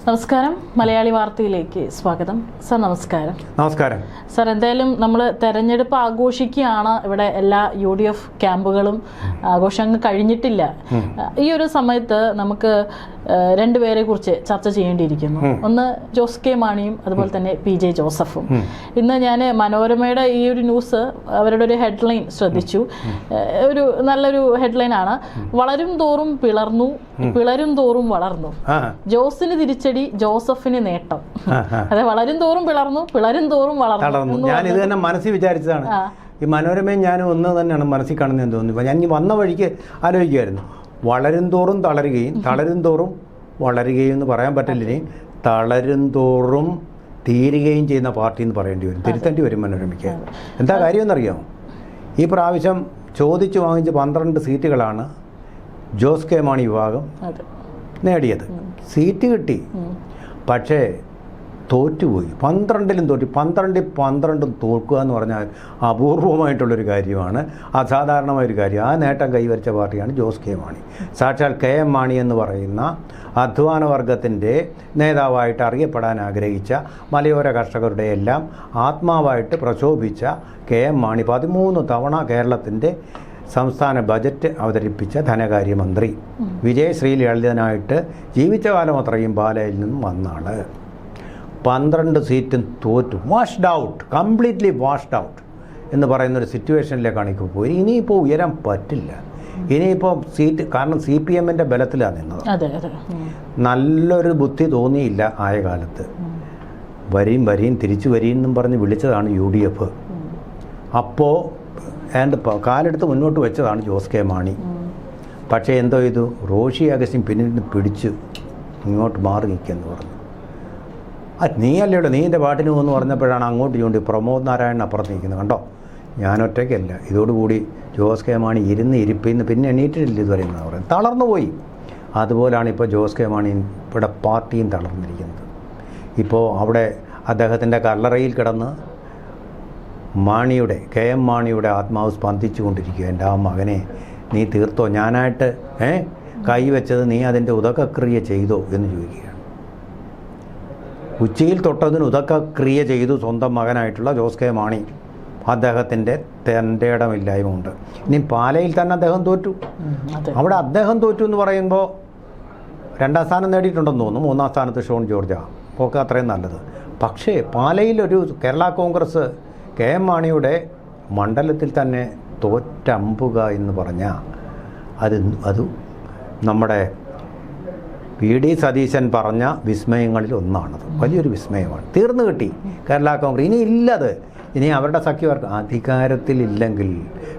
നമസ്കാരം, മലയാളി വാർത്തയിലേക്ക് സ്വാഗതം. സർ നമസ്കാരം. നമസ്കാരം സർ. എന്തായാലും നമ്മൾ തെരഞ്ഞെടുപ്പ് ആഘോഷിക്കുകയാണ്. ഇവിടെ എല്ലാ UDF ക്യാമ്പുകളും ആഘോഷങ്ങൾ കഴിഞ്ഞിട്ടില്ല. ഈ ഒരു സമയത്ത് നമുക്ക് രണ്ടുപേരെ കുറിച്ച് ചർച്ച ചെയ്യേണ്ടിയിരിക്കുന്നു. ഒന്ന് ജോസ് കെ മാണിയും അതുപോലെ തന്നെ PJ ജോസഫും. ഇന്ന് ഞാൻ മനോരമയുടെ ഈ ഒരു ന്യൂസ്, അവരുടെ ഒരു ഹെഡ്ലൈൻ ശ്രദ്ധിച്ചു. ഒരു നല്ലൊരു ഹെഡ്ലൈനാണ്. വളരും തോറും പിളർന്നു, പിളരും തോറും വളർന്നു. ജോസിന് തിരിച്ചടി, ജോസഫിന് നേട്ടം. അതെ, വളരും തോറും പിളർന്നു, പിളരും തോറും വളർന്നു. ഞാൻ ഇത് തന്നെ മനസ്സിൽ വിചാരിച്ചതാണ്. ഈ മനോരമയും ഞാനും ഒന്ന് തന്നെയാണ് മനസ്സിൽ കാണുന്നതെന്ന് തോന്നുന്നു. ഞാൻ ഈ വന്ന വഴിക്ക് ആലോചിക്കുമായിരുന്നു, വളരും തോറും തളരുകയും തളരും തോറും വളരുകയും എന്ന് പറയാൻ പറ്റില്ല. ഇനി തളരും തോറും തീരുകയും ചെയ്യുന്ന പാർട്ടി എന്ന് പറയേണ്ടി വരും, തിരുത്തേണ്ടി വരും മനോരമയ്ക്ക്. എന്താ കാര്യമെന്നറിയാമോ? ഈ പ്രാവശ്യം ചോദിച്ചു വാങ്ങിച്ച 12 സീറ്റുകളാണ് ജോസ് കെ മാണി വിഭാഗം നേടിയത്. സീറ്റ് കിട്ടി, പക്ഷേ തോറ്റുപോയി. 12ലും തോറ്റു. 12 തോൽക്കുക എന്ന് പറഞ്ഞാൽ അപൂർവമായിട്ടുള്ളൊരു കാര്യമാണ്, അസാധാരണമായൊരു കാര്യം. ആ നേട്ടം കൈവരിച്ച പാർട്ടിയാണ് ജോസ് കെ മാണി. സാക്ഷാൽ KM മാണി എന്ന് പറയുന്ന അധ്വാന വർഗത്തിൻ്റെ നേതാവായിട്ട് അറിയപ്പെടാൻ ആഗ്രഹിച്ച മലയോര കർഷകരുടെ എല്ലാം ആത്മാവായിട്ട് പ്രശോഭിച്ച KM മാണി 13 തവണ കേരളത്തിൻ്റെ സംസ്ഥാന ബജറ്റ് അവതരിപ്പിച്ച ധനകാര്യമന്ത്രി. വിജയശ്രീ ലളിതനായിട്ട് ജീവിച്ച കാലം അത്രയും പാലയിൽ നിന്നും വന്ന ആൾ 12 സീറ്റും തോറ്റു. Washed out, completely washed out എന്ന് പറയുന്നൊരു സിറ്റുവേഷനിലേക്കാണ് ഇപ്പോൾ പോയി. ഇനിയിപ്പോൾ ഉയരാൻ പറ്റില്ല. ഇനിയിപ്പോൾ സീറ്റ്, കാരണം CPMൻ്റെ ബലത്തിലാണ് നിന്നത്. നല്ലൊരു ബുദ്ധി തോന്നിയില്ല ആയ കാലത്ത്. വരിയും തിരിച്ചു വരിയെന്നും പറഞ്ഞ് വിളിച്ചതാണ് UDF. അപ്പോൾ കാലെടുത്ത് മുന്നോട്ട് വെച്ചതാണ് ജോസ് കെ മാണി. പക്ഷേ എന്തോ ചെയ്തു, റോഷി അഗസ്റ്റിൻ പിന്നിൽ നിന്ന് പിടിച്ചു ഇങ്ങോട്ട് മാറി നിൽക്കുമെന്ന് പറഞ്ഞു. നീ അല്ലേടോ, നീ എൻ്റെ പാട്ടിന് പോകുമെന്ന് പറഞ്ഞപ്പോഴാണ് അങ്ങോട്ട് ചൂണ്ടി പ്രമോദ് നാരായണൻ അപ്പുറത്ത് നിൽക്കുന്നത്. കണ്ടോ, ഞാനൊറ്റയ്ക്കല്ല. ഇതോടുകൂടി ജോസ് കെ മാണി ഇരിപ്പിന്ന് പിന്നെ എണീറ്റിട്ടില്ല ഇതുവരെ എന്ന് പറയുന്നത്. തളർന്നു പോയി. അതുപോലാണ് ഇപ്പോൾ ജോസ് കെ മാണി ഇവിടെ പാർട്ടിയും തളർന്നിരിക്കുന്നത്. ഇപ്പോൾ അവിടെ അദ്ദേഹത്തിൻ്റെ കല്ലറയിൽ കിടന്ന് KM മാണിയുടെ ആത്മാവ് സ്പന്ദിച്ചു കൊണ്ടിരിക്കുക. എൻ്റെ ആ മകനെ നീ തീർത്തോ, ഞാനായിട്ട് കൈവച്ചത് നീ അതിൻ്റെ ഉദകക്രിയ ചെയ്തോ എന്ന് ചോദിക്കുകയാണ്. ഉച്ചയിൽ തൊട്ടതിന് ഉദകക്രിയ ചെയ്തു സ്വന്തം മകനായിട്ടുള്ള ജോസ് കെ മാണി. അദ്ദേഹത്തിൻ്റെ തൻ്റെ ഇടമില്ലായ്മ ഉണ്ട്. ഇനി പാലയിൽ തന്നെ അദ്ദേഹം തോറ്റു. അവിടെ അദ്ദേഹം തോറ്റു എന്ന് പറയുമ്പോൾ 2ാം സ്ഥാനം നേടിയിട്ടുണ്ടെന്ന് തോന്നുന്നു. 3ാം സ്ഥാനത്ത് ഷോൺ ജോർജ്. ഒക്കെ അത്രയും നല്ലത്. പക്ഷേ പാലയിലൊരു കേരള കോൺഗ്രസ് KM മാണിയുടെ മണ്ഡലത്തിൽ തന്നെ തോറ്റമ്പുക എന്ന് പറഞ്ഞാൽ അത് നമ്മുടെ PD സതീശൻ പറഞ്ഞ വിസ്മയങ്ങളിൽ ഒന്നാണത്. വലിയൊരു വിസ്മയമാണ്. തീർന്നു കിട്ടി കേരള കോൺഗ്രസ്. ഇനി ഇല്ലത്. ഇനി അവരുടെ സഖ്യവർക്ക് അധികാരത്തിലില്ലെങ്കിൽ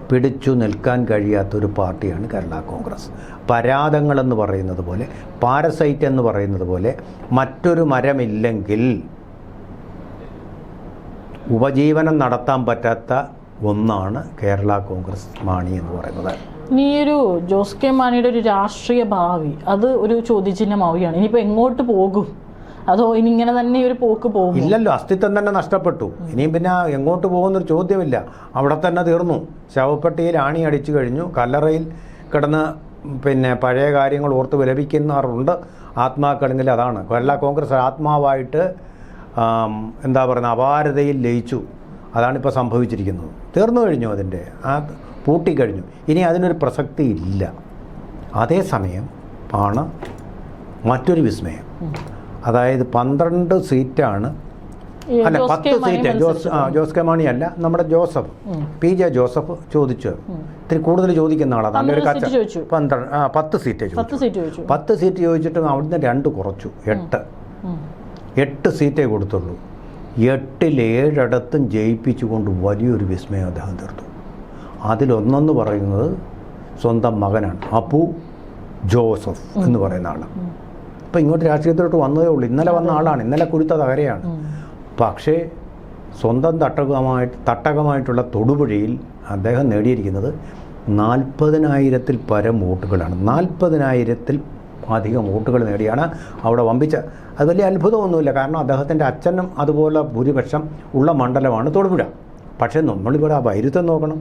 പിടിച്ചു നിൽക്കാൻ കഴിയാത്തൊരു പാർട്ടിയാണ് കേരള കോൺഗ്രസ്. പരാതങ്ങളെന്ന് പറയുന്നത് പോലെ, പാരസൈറ്റ് എന്ന് പറയുന്നത് പോലെ മറ്റൊരു മരമില്ലെങ്കിൽ ഉപജീവനം നടത്താൻ പറ്റാത്ത ഒന്നാണ് കേരള കോൺഗ്രസ് മാണി എന്ന് പറയുന്നത്. ഇനി ഒരു ജോസ് കെ മാണിയുടെ ഒരു രാഷ്ട്രീയ ഭാവി അത് ഒരു ചോദ്യചിഹ്നമാവുകയാണ്. ഇനിയിപ്പോൾ എങ്ങോട്ട് പോകും? അതോ ഇനി ഇങ്ങനെ തന്നെ ഒരു പോക്ക് പോകും? ഇല്ലല്ലോ, അസ്തിത്വം തന്നെ നഷ്ടപ്പെട്ടു. ഇനിയും പിന്നെ എങ്ങോട്ട് പോകുന്നൊരു ചോദ്യമില്ല. അവിടെ തന്നെ തീർന്നു. ശവപ്പെട്ടിയിൽ ആണി അടിച്ചു കഴിഞ്ഞു. കല്ലറയിൽ കിടന്ന് പിന്നെ പഴയ കാര്യങ്ങൾ ഓർത്ത് വിലപിക്കുന്നവരുണ്ട് ആത്മാക്കളെങ്കിൽ അതാണ്. കേരള കോൺഗ്രസ് ആത്മാവായിട്ട് എന്താ പറയുക, അപാരതയിൽ ലയിച്ചു. അതാണിപ്പോൾ സംഭവിച്ചിരിക്കുന്നത്. തീർന്നു കഴിഞ്ഞു, അതിൻ്റെ പൂട്ടിക്കഴിഞ്ഞു. ഇനി അതിനൊരു പ്രസക്തി ഇല്ല. അതേസമയം ആണ് മറ്റൊരു വിസ്മയം. അതായത് 12 സീറ്റാണ്, അല്ല 10 സീറ്റ് ജോസ് കെ മാണി അല്ല, നമ്മുടെ ജോസഫ് PJ ജോസഫ് ചോദിച്ചു. ഇത്തിരി കൂടുതൽ ചോദിക്കുന്ന ആളാണ്. നല്ലൊരു 10 സീറ്റ് ചോദിച്ചു. 10 സീറ്റ് ചോദിച്ചിട്ട് അവിടുന്ന് 2 കുറച്ചു. 8 സീറ്റേ കൊടുത്തുള്ളൂ. 8ൽ 7 ജയിപ്പിച്ചുകൊണ്ട് വലിയൊരു വിസ്മയം അദ്ദേഹം തീർത്തു. അതിലൊന്നെന്ന് പറയുന്നത് സ്വന്തം മകനാണ്, അപ്പു ജോസഫ് എന്ന് പറയുന്ന ആൾ. ഇപ്പം ഇങ്ങോട്ട് രാഷ്ട്രീയത്തിലോട്ട് വന്നതേ ഉള്ളൂ. ഇന്നലെ വന്ന ആളാണ്, ഇന്നലെ കുരുത്ത തകരയാണ്. പക്ഷേ സ്വന്തം തട്ടകമായിട്ടുള്ള തൊടുപുഴയിൽ അദ്ദേഹം നേടിയിരിക്കുന്നത് 40,000-ൽ പരം വോട്ടുകളാണ്. 40,000-ൽ അധികം വോട്ടുകൾ നേടിയാണ് അവിടെ വമ്പിച്ച. അത് വലിയ അത്ഭുതമൊന്നുമില്ല, കാരണം അദ്ദേഹത്തിൻ്റെ അച്ഛനും അതുപോലെ ഭൂരിപക്ഷം ഉള്ള മണ്ഡലമാണ് തൊടുപുഴ. പക്ഷേ നമ്മളിവിടെ ആ വൈരുദ്ധ്യം നോക്കണം.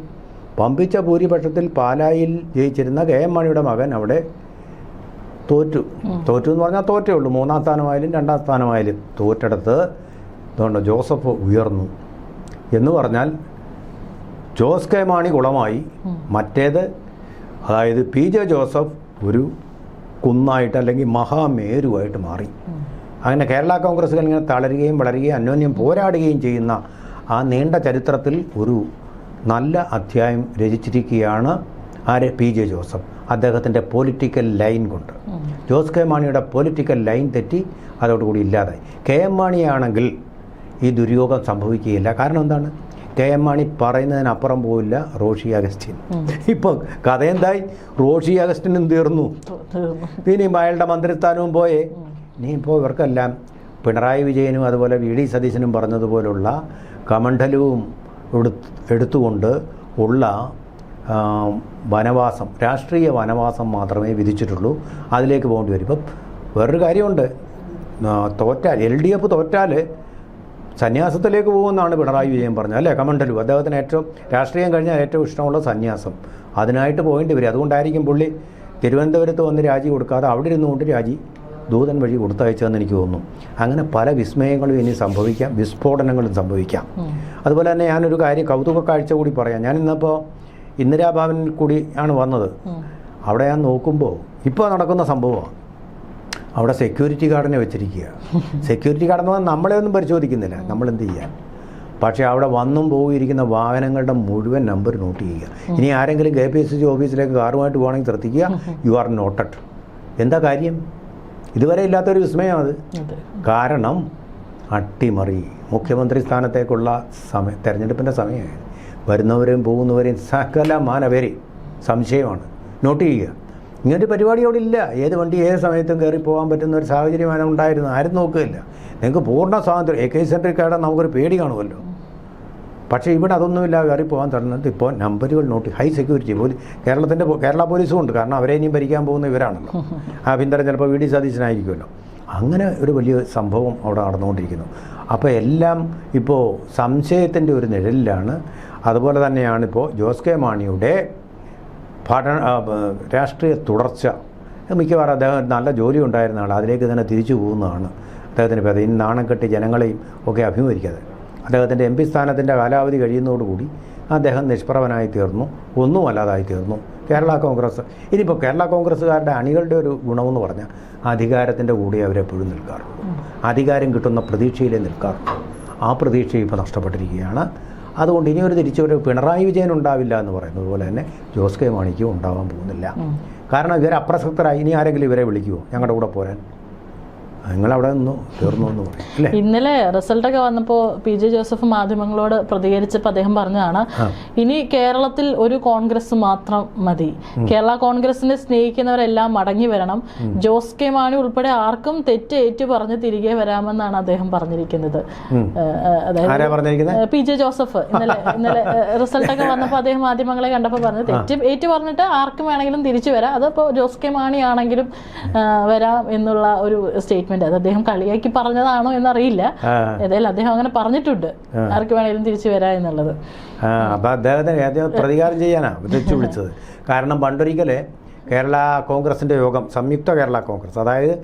വമ്പിച്ച ഭൂരിപക്ഷത്തിൽ പാലായിൽ ജയിച്ചിരുന്ന KM മാണിയുടെ മകൻ അവിടെ തോറ്റു എന്ന് പറഞ്ഞാൽ തോറ്റേ ഉള്ളൂ. 3-ാം സ്ഥാനമായാലും 2-ാം സ്ഥാനമായാലും തോറ്റെടുത്ത് അതുകൊണ്ട് ജോസഫ് ഉയർന്നു എന്ന് പറഞ്ഞാൽ ജോസ് കെ മാണി കുളമായി. മറ്റേത് അതായത് പി ജെ ജോസഫ് ഒരു കുന്നായിട്ട് അല്ലെങ്കിൽ മഹാമേരുവായിട്ട് മാറി. അങ്ങനെ കേരള കോൺഗ്രസ്സുകൾ ഇങ്ങനെ തളരുകയും വളരുകയും അന്യോന്യം പോരാടുകയും ചെയ്യുന്ന ആ നീണ്ട ചരിത്രത്തിൽ ഒരു നല്ല അധ്യായം രചിച്ചിരിക്കുകയാണ് ആര്? P J Joseph. അദ്ദേഹത്തിൻ്റെ പൊളിറ്റിക്കൽ ലൈൻ കൊണ്ട് ജോസ് കെ മാണിയുടെ പൊളിറ്റിക്കൽ ലൈൻ തെറ്റി അതോടുകൂടി ഇല്ലാതായി. കെ എം മാണിയാണെങ്കിൽ ഈ ദുര്യോഗം സംഭവിക്കുകയില്ല. കാരണം എന്താണ്? കെ എം മാണി പറയുന്നതിനപ്പുറം പോയില്ല റോഷി അഗസ്റ്റിൻ. ഇപ്പോൾ കഥ എന്തായി? റോഷി അഗസ്റ്റിനും തീർന്നു, ഇനിയും അയാളുടെ മന്ത്രിസ്ഥാനവും പോയേ. ഇനിയിപ്പോൾ ഇവർക്കെല്ലാം പിണറായി വിജയനും അതുപോലെ വി ഡി സതീശനും പറഞ്ഞതുപോലുള്ള കമണ്ഡലവും എടുത്തുകൊണ്ട് ഉള്ള വനവാസം, രാഷ്ട്രീയ വനവാസം മാത്രമേ വിധിച്ചിട്ടുള്ളൂ. അതിലേക്ക് പോകേണ്ടി വരും. ഇപ്പം വേറൊരു കാര്യമുണ്ട്, തോറ്റാൽ LDF തോറ്റാൽ സന്യാസത്തിലേക്ക് പോകുമെന്നാണ് പിണറായി വിജയൻ പറഞ്ഞത് അല്ലേ? കമണ്ഡലു അദ്ദേഹത്തിന് ഏറ്റവും രാഷ്ട്രീയം കഴിഞ്ഞാൽ ഏറ്റവും ഇഷ്ടമുള്ള സന്യാസം. അതിനായിട്ട് പോകേണ്ടി വരും. അതുകൊണ്ടായിരിക്കും പുള്ളി തിരുവനന്തപുരത്ത് വന്ന് രാജി കൊടുക്കാതെ അവിടെ ഇരുന്നുകൊണ്ട് രാജി ദൂതൻ വഴി കൊടുത്തയച്ചതെന്ന് എനിക്ക് തോന്നുന്നു. അങ്ങനെ പല വിസ്മയങ്ങളും ഇനി സംഭവിക്കാം, വിസ്ഫോടനങ്ങളും സംഭവിക്കാം. അതുപോലെ തന്നെ ഞാനൊരു കാര്യം കൗതുക കാഴ്ച കൂടി പറയാം. ഞാൻ ഇന്നിപ്പോൾ ഇന്ദിരാഭവനിൽ കൂടി ആണ് വന്നത്. അവിടെ ഞാൻ നോക്കുമ്പോൾ ഇപ്പോൾ നടക്കുന്ന സംഭവമാണ്. അവിടെ സെക്യൂരിറ്റി ഗാർഡിനെ വെച്ചിരിക്കുക. സെക്യൂരിറ്റി ഗാർഡെന്ന് പറഞ്ഞാൽ നമ്മളെ ഒന്നും പരിശോധിക്കുന്നില്ല, നമ്മളെന്ത് ചെയ്യാൻ. പക്ഷേ അവിടെ വന്നും പോയിരിക്കുന്ന വാഹനങ്ങളുടെ മുഴുവൻ നമ്പർ നോട്ട് ചെയ്യുക. ഇനി ആരെങ്കിലും KPSC ഓഫീസിലേക്ക് കാറുമായിട്ട് പോകണമെങ്കിൽ ശ്രദ്ധിക്കുക, യു ആർ നോട്ടഡ്. എന്താ കാര്യം? ഇതുവരെ ഇല്ലാത്തൊരു വിസ്മയം അത്. കാരണം അട്ടിമറി. മുഖ്യമന്ത്രി സ്ഥാനത്തേക്കുള്ള തെരഞ്ഞെടുപ്പിൻ്റെ സമയമാണ്. വരുന്നവരെയും പോകുന്നവരെയും സകല മാനവരെ സംശയമാണ്. നോട്ട് ചെയ്യുക. ഇങ്ങനൊരു പരിപാടി അവിടെ ഇല്ല. ഏത് വണ്ടി ഏത് സമയത്തും കയറി പോകാൻ പറ്റുന്ന ഒരു സാഹചര്യം അതിന് ഉണ്ടായിരുന്നു. ആരും നോക്കുകയില്ല. നിങ്ങൾക്ക് പൂർണ്ണ സ്വാതന്ത്ര്യം. AK സെൻട്രിൽ കയറാൻ നമുക്കൊരു പേടി കാണുമല്ലോ. പക്ഷേ ഇവിടെ അതൊന്നുമില്ല, കയറി പോകാൻ തരുന്നത്. ഇപ്പോൾ നമ്പറുകൾ നോട്ട്, ഹൈ സെക്യൂരിറ്റി. കേരള പോലീസും ഉണ്ട്. കാരണം അവരെ ഇനിയും ഭരിക്കാൻ പോകുന്ന ഇവരാണല്ലോ. ആഭ്യന്തരം ചിലപ്പോൾ വി ഡി സതീശനായിരിക്കുമല്ലോ. അങ്ങനെ ഒരു വലിയ സംഭവം അവിടെ നടന്നുകൊണ്ടിരിക്കുന്നു. അപ്പോൾ എല്ലാം ഇപ്പോൾ സംശയത്തിൻ്റെ ഒരു നിഴലിലാണ്. അതുപോലെ തന്നെയാണിപ്പോൾ ജോസ് കെ മാണിയുടെ രാഷ്ട്രീയ തുടർച്ച. മിക്കവാറും അദ്ദേഹം നല്ല ജോലി ഉണ്ടായിരുന്ന ആൾ അതിലേക്ക് തന്നെ തിരിച്ചു പോകുന്നതാണ് അദ്ദേഹത്തിന് ഭേദം. ഇനി നാണം കെട്ടി ജനങ്ങളെയും ഒക്കെ അഭിമുഖീകരിക്കാതെ അദ്ദേഹത്തിൻ്റെ MP സ്ഥാനത്തിൻ്റെ കാലാവധി കഴിയുന്നതോടുകൂടി അദ്ദേഹം നിഷ്പ്രഭനായി തീർന്നു, ഒന്നുമല്ലാതായി തീർന്നു. കേരള കോൺഗ്രസ് ഇനിയിപ്പോൾ കേരള കോൺഗ്രസ്സുകാരുടെ അണികളുടെ ഒരു ഗുണമെന്ന് പറഞ്ഞാൽ അധികാരത്തിൻ്റെ കൂടെ അവരെപ്പോഴും നിൽക്കാറുള്ളൂ. അധികാരം കിട്ടുന്ന പ്രതീക്ഷയിലേ നിൽക്കാറുള്ളൂ. ആ പ്രതീക്ഷ ഇപ്പോൾ നഷ്ടപ്പെട്ടിരിക്കുകയാണ്. അതുകൊണ്ട് ഇനിയൊരു തിരിച്ചൊരു പിണറായി വിജയൻ ഉണ്ടാവില്ല എന്ന് പറയുന്നത് പോലെ തന്നെ ജോസ് കെ മാണിക്കും ഉണ്ടാവാൻ പോകുന്നില്ല. കാരണം ഇവരെ അപ്രസക്തരായി. ഇനി ആരെങ്കിലും ഇവരെ വിളിക്കുമോ ഞങ്ങളുടെ കൂടെ പോരാൻ? നിങ്ങളവിടെ നിന്നു തീർന്നു എന്ന് പറയും അല്ലേ? ഇന്നലെ റിസൾട്ടൊക്കെ വന്നപ്പോൾ പി ജെ ജോസഫ് മാധ്യമങ്ങളോട് പ്രതികരിച്ചപ്പോൾ അദ്ദേഹം പറഞ്ഞതാണ്, ഇനി കേരളത്തിൽ ഒരു കോൺഗ്രസ് മാത്രം മതി, കേരള കോൺഗ്രസിനെ സ്നേഹിക്കുന്നവരെല്ലാം മടങ്ങി വരണം, ജോസ് കെ മാണി ഉൾപ്പെടെ ആർക്കും തെറ്റ് ഏറ്റു പറഞ്ഞ് തിരികെ വരാമെന്നാണ് അദ്ദേഹം പറഞ്ഞിരിക്കുന്നത്. അതായത് പി ജെ ജോസഫ് ഇന്നലെ റിസൾട്ടൊക്കെ വന്നപ്പോൾ അദ്ദേഹം മാധ്യമങ്ങളെ കണ്ടപ്പോൾ പറഞ്ഞു, തെറ്റ് ഏറ്റു പറഞ്ഞിട്ട് ആർക്കും വേണമെങ്കിലും തിരിച്ചു വരാം, അതിപ്പോൾ ജോസ് കെ മാണി ആണെങ്കിലും വരാം എന്നുള്ള ഒരു സ്റ്റേറ്റ്മെന്റ്. അത് അദ്ദേഹം കളിയാക്കി പറഞ്ഞതാണോ എന്നറിയില്ല. ഏതായാലും അദ്ദേഹം അങ്ങനെ പറഞ്ഞിട്ടുണ്ട്, ആർക്ക് വേണമെങ്കിലും തിരിച്ചു വരാം എന്നുള്ളത്. അപ്പം അദ്ദേഹത്തിന് പ്രതികാരം ചെയ്യാനാണ് തിരിച്ചു വിളിച്ചത്. കാരണം പണ്ടൊരിക്കലെ കേരള കോൺഗ്രസിൻ്റെ യോഗം, സംയുക്ത കേരള കോൺഗ്രസ്, അതായത്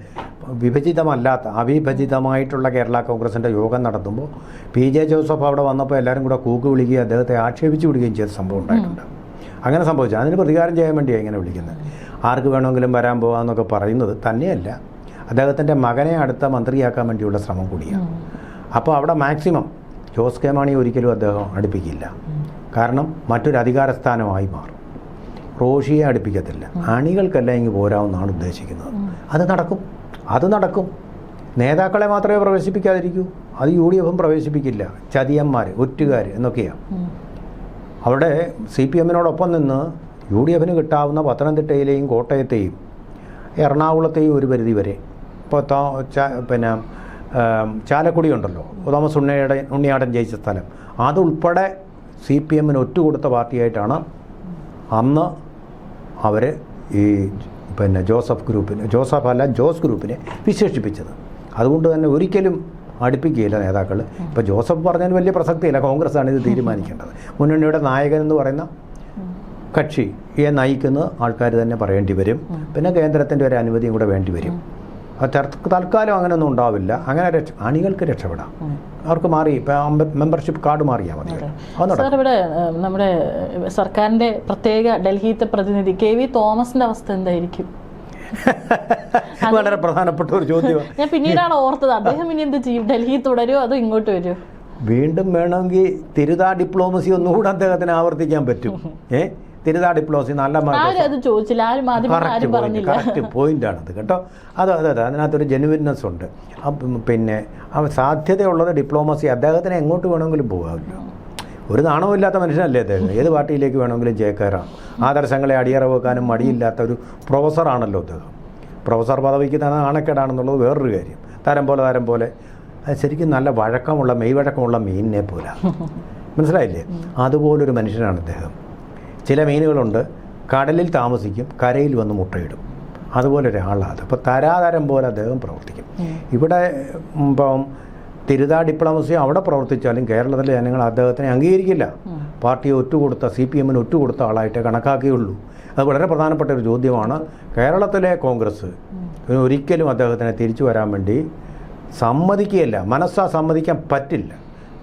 വിഭജിതമല്ലാത്ത അവിഭജിതമായിട്ടുള്ള കേരള കോൺഗ്രസിൻ്റെ യോഗം നടത്തുമ്പോൾ പി ജെ ജോസഫ് അവിടെ വന്നപ്പോൾ എല്ലാവരും കൂടെ കൂക്ക് വിളിക്കുകയും അദ്ദേഹത്തെ ആക്ഷേപിച്ചു വിടുകയും ചെയ്ത സംഭവം ഉണ്ടായിട്ടുണ്ട്. അങ്ങനെ സംഭവിച്ചു. അതിന് പ്രതികാരം ചെയ്യാൻ വേണ്ടിയാണ് ഇങ്ങനെ വിളിക്കുന്നത്. ആർക്ക് വേണമെങ്കിലും വരാൻ പോകാമെന്നൊക്കെ പറയുന്നത് തന്നെയല്ല, അദ്ദേഹത്തിൻ്റെ മകനെ അടുത്ത മന്ത്രിയാക്കാൻ വേണ്ടിയുള്ള ശ്രമം കൂടിയാണ്. അപ്പോൾ അവിടെ മാക്സിമം ജോസ് കെ മാണി ഒരിക്കലും അദ്ദേഹം അടുപ്പിക്കില്ല. കാരണം മറ്റൊരു അധികാരസ്ഥാനമായി മാറും. റോഷിയെ അടുപ്പിക്കത്തില്ല. അണികൾക്കെല്ലാം ഇങ്ങ് പോരാമെന്നാണ് ഉദ്ദേശിക്കുന്നത്. അത് നടക്കും. നേതാക്കളെ മാത്രമേ പ്രവേശിപ്പിക്കാതിരിക്കൂ. അത് UDF പ്രവേശിപ്പിക്കില്ല. ചതിയന്മാർ, ഒറ്റുകാർ എന്നൊക്കെയാണ്. അവിടെ CPM-നോടൊപ്പം നിന്ന് UDF കിട്ടാവുന്ന പത്തനംതിട്ടയിലെയും കോട്ടയത്തെയും എറണാകുളത്തെയും ഒരു പരിധി വരെ, ഇപ്പോൾ പിന്നെ ചാലക്കുടി ഉണ്ടല്ലോ, തോമസ് ഉണ്ണിയാടൻ ജയിച്ച സ്ഥലം, അതുൾപ്പെടെ CPM-ന് ഒറ്റുകൊടുത്ത പാർട്ടിയായിട്ടാണ് അന്ന് അവർ ഈ പിന്നെ ജോസ് ഗ്രൂപ്പിനെ വിശേഷിപ്പിച്ചത്. അതുകൊണ്ട് തന്നെ ഒരിക്കലും അടുപ്പിക്കുകയില്ല നേതാക്കൾ. ഇപ്പോൾ ജോസഫ് പറഞ്ഞതിന് വലിയ പ്രസക്തിയില്ല, കോൺഗ്രസ്സാണ് ഇത് തീരുമാനിക്കേണ്ടത്. മുന്നണിയുടെ നായകൻ എന്ന് പറയുന്ന കക്ഷിയെ നയിക്കുന്ന ആൾക്കാർ തന്നെ പറയേണ്ടി വരും. പിന്നെ കേന്ദ്രത്തിൻ്റെ ഒരു അനുമതിയും കൂടെ വേണ്ടി വരും. തൽക്കാലം അങ്ങനെയൊന്നും ഉണ്ടാവില്ല. അങ്ങനെ അണികൾക്ക് രക്ഷപ്പെടാം. അവർക്ക് മാറി ഇപ്പം മെമ്പർഷിപ്പ് കാർഡ് മാറിയാൽ മതി. സാർ, ഇവിടെ നമ്മുടെ സർക്കാരിൻ്റെ പ്രത്യേക ഡൽഹിയിലത്തെ പ്രതിനിധി KV തോമസിൻ്റെ അവസ്ഥ എന്തായിരിക്കും? വളരെ പ്രധാനപ്പെട്ട ഒരു ചോദ്യം. ഞാൻ പിന്നീടാണ് ഓർത്തത്, അദ്ദേഹം ഇനി എന്ത് ചെയ്യും? ഡൽഹി തുടരുമോ അതോ ഇങ്ങോട്ട് വരുമോ? വീണ്ടും വേണമെങ്കിൽ തിരുതാ ഡിപ്ലോമസി ഒന്നുകൂടെ അദ്ദേഹത്തിന് ആവർത്തിക്കാൻ പറ്റും. തിരുതാ ഡിപ്ലോമസി നല്ല കറക്റ്റ് പോയിന്റാണത് കേട്ടോ. അതെ, അതിനകത്തൊരു ജെനുവിൻനെസ് ഉണ്ട്. പിന്നെ സാധ്യതയുള്ളത് ഡിപ്ലോമസി. അദ്ദേഹത്തിന് എങ്ങോട്ട് വേണമെങ്കിലും പോകാമല്ലോ. ഒരു നാണവുമില്ലാത്ത മനുഷ്യനല്ലേ അദ്ദേഹം. ഏത് പാർട്ടിയിലേക്ക് വേണമെങ്കിലും ചേക്കേറാം. ആദർശങ്ങളെ അടിയറ വെക്കാനും മടിയില്ലാത്ത ഒരു പ്രൊഫസറാണല്ലോ അദ്ദേഹം. പ്രൊഫസർ പദവിക്ക് തന്നെ നാണക്കേടാണെന്നുള്ളത് വേറൊരു കാര്യം. തരം പോലെ അത് ശരിക്കും നല്ല വഴക്കമുള്ള മെയ്വഴക്കമുള്ള മീനിനെ പോലെ, മനസ്സിലായില്ലേ? അതുപോലൊരു മനുഷ്യനാണ് അദ്ദേഹം. ചില മീനുകളുണ്ട് കടലിൽ താമസിക്കും, കരയിൽ വന്ന് മുട്ടയിടും. അതുപോലെ ഒരാളാണ്. അപ്പോൾ തരാതരം പോലെ അദ്ദേഹം പ്രവർത്തിക്കും. ഇവിടെ ഇപ്പം തിരുതാ ഡിപ്ലോമസി അവിടെ പ്രവർത്തിച്ചാലും കേരളത്തിലെ ജനങ്ങൾ അദ്ദേഹത്തിനെ അംഗീകരിക്കില്ല. പാർട്ടിയെ ഒറ്റുകൊടുത്ത CPMന് ഒറ്റുകൊടുത്ത ആളായിട്ടേ കണക്കാക്കിയുള്ളൂ. അത് വളരെ പ്രധാനപ്പെട്ട ഒരു ചോദ്യമാണ്. കേരളത്തിലെ കോൺഗ്രസ് ഒരിക്കലും അദ്ദേഹത്തിനെ തിരിച്ചു വരാൻ വേണ്ടി സമ്മതിക്കുകയില്ല. മനസ്സാ സമ്മതിക്കാൻ പറ്റില്ല.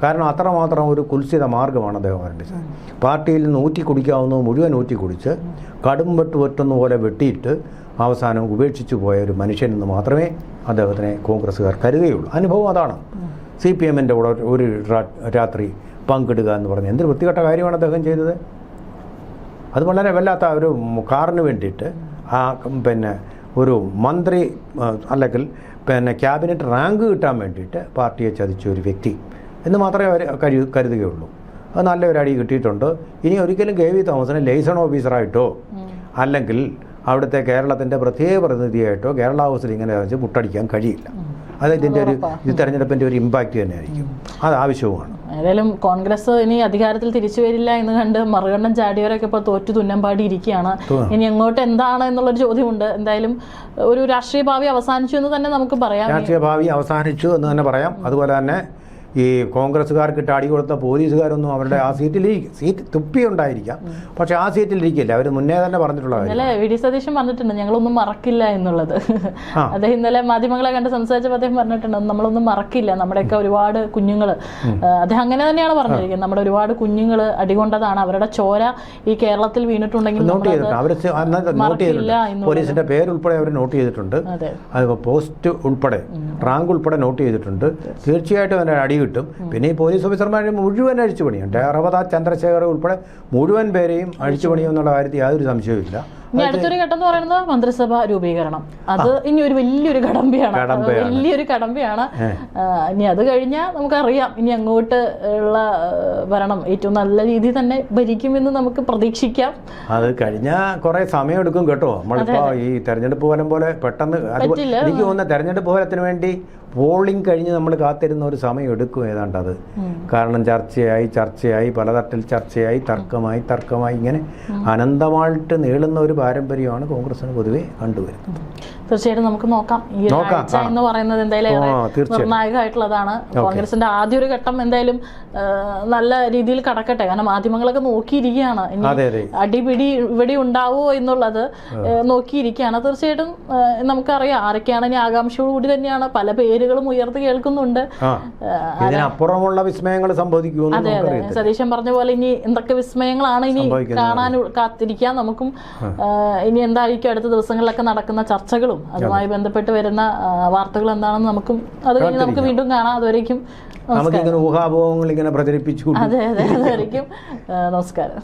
കാരണം അത്രമാത്രം ഒരു കുൽസിത മാർഗ്ഗമാണ് അദ്ദേഹം ആരംഭിച്ചത്. പാർട്ടിയിൽ നിന്ന് ഊറ്റി കുടിക്കാവുന്നത് മുഴുവൻ ഊറ്റി കുടിച്ച് കടും വെട്ടുന്ന പോലെ വെട്ടിയിട്ട് അവസാനം ഉപേക്ഷിച്ചു പോയ ഒരു മനുഷ്യനെന്ന് മാത്രമേ അദ്ദേഹത്തിനെ കോൺഗ്രസ്സുകാർ കരുതുകയുള്ളൂ. അനുഭവം അതാണ്. CPMൻ്റെ കൂടെ ഒരു രാത്രി പങ്കിടുക എന്ന് പറഞ്ഞ് എന്തൊരു വൃത്തികെട്ട കാര്യമാണ് അദ്ദേഹം ചെയ്തത്. അത് വളരെ വല്ലാത്ത ഒരു കാറിന് വേണ്ടിയിട്ട് പിന്നെ ഒരു മന്ത്രി അല്ലെങ്കിൽ പിന്നെ ക്യാബിനറ്റ് റാങ്ക് കിട്ടാൻ വേണ്ടിയിട്ട് പാർട്ടിയെ ചതിച്ച ഒരു വ്യക്തി എന്ന് മാത്രമേ അവർ കരുതുകയുള്ളൂ. അത് നല്ലൊരു അടി കിട്ടിയിട്ടുണ്ട്. ഇനി ഒരിക്കലും KV തോമസിനെ ലൈസൺ ഓഫീസറായിട്ടോ അല്ലെങ്കിൽ അവിടുത്തെ കേരളത്തിൻ്റെ പ്രത്യേക പ്രതിനിധിയായിട്ടോ കേരള ഹൗസിൽ ഇങ്ങനെ വെച്ച് മുട്ടടിക്കാൻ കഴിയില്ല. അത് ഈ തെരഞ്ഞെടുപ്പിൻ്റെ ഒരു ഇമ്പാക്റ്റ് തന്നെയായിരിക്കും. അത് ആവശ്യവുമാണ്. ഏതായാലും കോൺഗ്രസ് ഇനി അധികാരത്തിൽ തിരിച്ചു വരില്ല എന്ന് കണ്ട് മറുകണ്ഠം ചാടിയവരൊക്കെ ഇപ്പോൾ തോറ്റു തുന്നമ്പാടി ഇരിക്കുകയാണ്. ഇനി അങ്ങോട്ട് എന്താണ് എന്നുള്ളൊരു ചോദ്യമുണ്ട്. എന്തായാലും ഒരു രാഷ്ട്രീയ ഭാവി അവസാനിച്ചു എന്ന് തന്നെ നമുക്ക് പറയാം. രാഷ്ട്രീയ ഭാവി അവസാനിച്ചു എന്ന് തന്നെ പറയാം. അതുപോലെ തന്നെ ഈ കോൺഗ്രസ്സുകാർക്ക് അടി കൊടുത്ത പോലീസുകാരൊന്നും അവരുടെ ആ സീറ്റ് തുപ്പിയുണ്ടായിരിക്കാം, പക്ഷെ ആ സീറ്റിലിരിക്കില്ല. അവർ മുന്നേ തന്നെ പറഞ്ഞിട്ടുള്ള ഇന്നലെ VD സതീശൻ പറഞ്ഞിട്ടുണ്ട് ഞങ്ങളൊന്നും മറക്കില്ല എന്നുള്ളത്. അദ്ദേഹം ഇന്നലെ മാധ്യമങ്ങളെ കണ്ട് സംസാരിച്ചപ്പോൾ അദ്ദേഹം പറഞ്ഞിട്ടുണ്ട് നമ്മളൊന്നും മറക്കില്ല, നമ്മുടെയൊക്കെ ഒരുപാട് കുഞ്ഞുങ്ങൾ. അദ്ദേഹം അങ്ങനെ തന്നെയാണ് പറഞ്ഞിരിക്കുന്നത്. നമ്മുടെ ഒരുപാട് കുഞ്ഞുങ്ങൾ അടികൊണ്ടതാണ്, അവരുടെ ചോര ഈ കേരളത്തിൽ വീണിട്ടുണ്ടെങ്കിൽ പോലീസിന്റെ പേരുൾപ്പെടെ അവർ നോട്ട് ചെയ്തിട്ടുണ്ട്. പോസ്റ്റ് ഉൾപ്പെടെ റാങ്ക് ഉൾപ്പെടെ നോട്ട് ചെയ്തിട്ടുണ്ട്. തീർച്ചയായിട്ടും അതിൻ്റെ അടി കിട്ടും. പിന്നെ ഈ പോലീസ് ഓഫീസർമാരെ മുഴുവൻ അഴിച്ചുപണിയുണ്ട്. റവത ചന്ദ്രശേഖർ ഉൾപ്പെടെ മുഴുവൻ പേരെയും അഴിച്ചുപണിയും എന്നുള്ള കാര്യത്തിൽ യാതൊരു സംശയവുമില്ല. ഇനി അടുത്തൊരു ഘട്ടം എന്ന് പറയുന്നത് മന്ത്രിസഭ രൂപീകരണം. അത് ഇനി ഒരു വലിയൊരു കടമ്പയാണ്. ഇനി അത് കഴിഞ്ഞാൽ നമുക്കറിയാം ഇനി അങ്ങോട്ട് ഉള്ള ഭരണം ഏറ്റവും നല്ല രീതിയിൽ തന്നെ ഭരിക്കുമെന്ന് നമുക്ക് പ്രതീക്ഷിക്കാം. അത് കഴിഞ്ഞാൽ കുറെ സമയം എടുക്കും കേട്ടോ. നമ്മളിപ്പോ ഈ തെരഞ്ഞെടുപ്പ് ഫലം പോലെ പെട്ടെന്ന് എനിക്ക് തോന്നുന്ന തെരഞ്ഞെടുപ്പ് ഫലത്തിന് വേണ്ടി പോളിംഗ് കഴിഞ്ഞ് നമ്മൾ കാത്തിരുന്ന ഒരു സമയം എടുക്കും ഏതാണ്ടത്. കാരണം ചർച്ചയായി പലതട്ടിൽ ചർച്ചയായി തർക്കമായി ഇങ്ങനെ അനന്തമായിട്ട് നീളുന്ന ഒരു പാരമ്പര്യമാണ് കോൺഗ്രസിന് പൊതുവെ കണ്ടുവരുന്നത്. തീർച്ചയായിട്ടും നമുക്ക് നോക്കാം. ഈ ആഴ്ച എന്ന് പറയുന്നത് എന്തായാലും നിർണായകമായിട്ടുള്ളതാണ്. കോൺഗ്രസിന്റെ ആദ്യ ഒരു ഘട്ടം എന്തായാലും നല്ല രീതിയിൽ കടക്കട്ടെ. കാരണം മാധ്യമങ്ങളൊക്കെ നോക്കിയിരിക്കുകയാണ് ഇനി അടിപിടി ഇവിടെ ഉണ്ടാവുമോ എന്നുള്ളത് നോക്കിയിരിക്കുകയാണ്. തീർച്ചയായിട്ടും നമുക്കറിയാം ആരൊക്കെയാണ് ഇനി ആകാംക്ഷയോടുകൂടി തന്നെയാണ് പല പേരുകളും ഉയർത്തി കേൾക്കുന്നുണ്ട്. ഇതിനപ്പുറമുള്ള വിസ്മയങ്ങൾ സംഭവിക്കുമോ? അതെ, സതീശൻ പറഞ്ഞ പോലെ ഇനി എന്തൊക്കെ വിസ്മയങ്ങളാണ് ഇനി കാണാൻ കാത്തിരിക്കാം. നമുക്കും ഇനി എന്തായിരിക്കും അടുത്ത ദിവസങ്ങളിലൊക്കെ നടക്കുന്ന ചർച്ചകളും അതുമായി ബന്ധപ്പെട്ട് വരുന്ന വാർത്തകൾ എന്താണെന്ന് നമുക്കും അത് കഴിഞ്ഞ് നമുക്ക് വീണ്ടും കാണാം. അതുവരേക്കും ഊഹാപോഹങ്ങൾ ഇങ്ങനെ പ്രചരിപ്പിച്ചു. അതെ അതുവരേക്കും നമസ്കാരം.